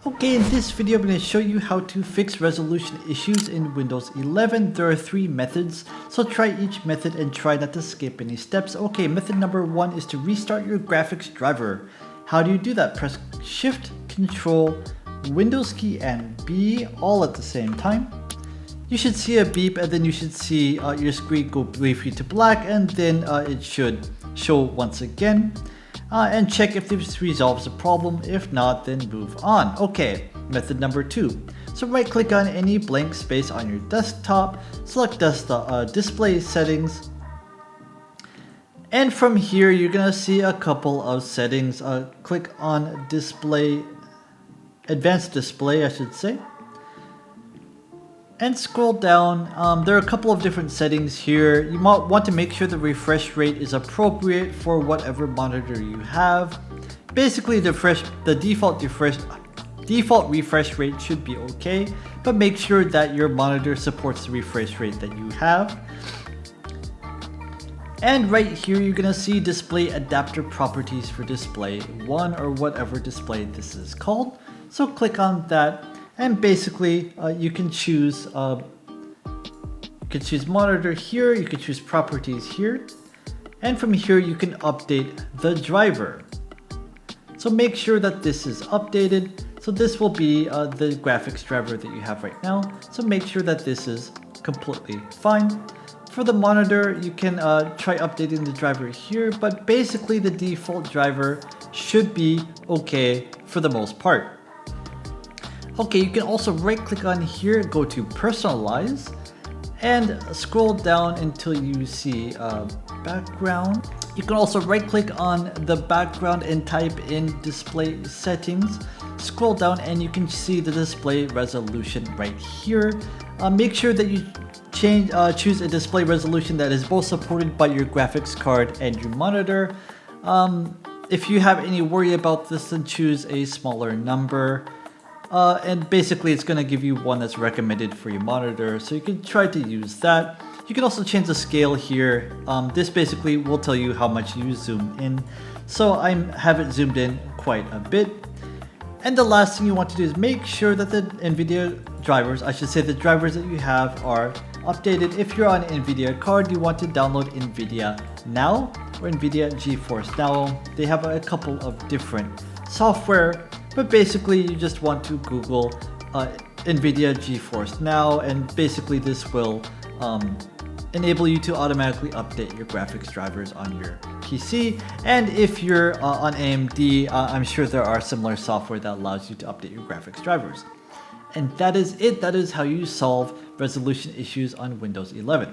Okay, in this video I'm going to show you how to fix resolution issues in Windows 11. There are 3 methods, so try each method and try not to skip any steps. Okay, method number 1 is to restart your graphics driver. How do you do that? Press Shift, Control, Windows key and B all at the same time. You should see a beep and then you should see your screen go briefly to black, and then it should show once again. And check if this resolves the problem. If not, then move on. Okay, method number 2. So right click on any blank space on your desktop, select desktop, display settings, and from here you're gonna see a couple of settings. Click on display, advanced display I should say, and scroll down. There are a couple of different settings here. You might want to make sure the refresh rate is appropriate for whatever monitor you have. Basically the default refresh rate should be okay, but make sure that your monitor supports the refresh rate that you have. And right here you're gonna see display adapter properties for display 1 or whatever display this is called. So click on that. And basically, you can choose monitor here, you can choose properties here, and from here you can update the driver. So make sure that this is updated. So this will be the graphics driver that you have right now. So make sure that this is completely fine. For the monitor, you can try updating the driver here, but basically the default driver should be okay for the most part. Okay, you can also right click on here, go to personalize, and scroll down until you see background. You can also right click on the background and type in display settings. Scroll down and you can see the display resolution right here. Make sure that you choose a display resolution that is both supported by your graphics card and your monitor. If you have any worry about this, then choose a smaller number. And basically it's going to give you one that's recommended for your monitor, so you can try to use that. You can also change the scale here. This basically will tell you how much you zoom in, so I have it zoomed in quite a bit. And the last thing you want to do is make sure that the NVIDIA drivers, I should say the drivers that you have, are updated. If you're on an NVIDIA card, you want to download NVIDIA Now or NVIDIA GeForce Now. They have a couple of different software, but basically you just want to Google NVIDIA GeForce Now, and basically this will enable you to automatically update your graphics drivers on your PC. And if you're on AMD, I'm sure there are similar software that allows you to update your graphics drivers. And that is it. That is how you solve resolution issues on Windows 11.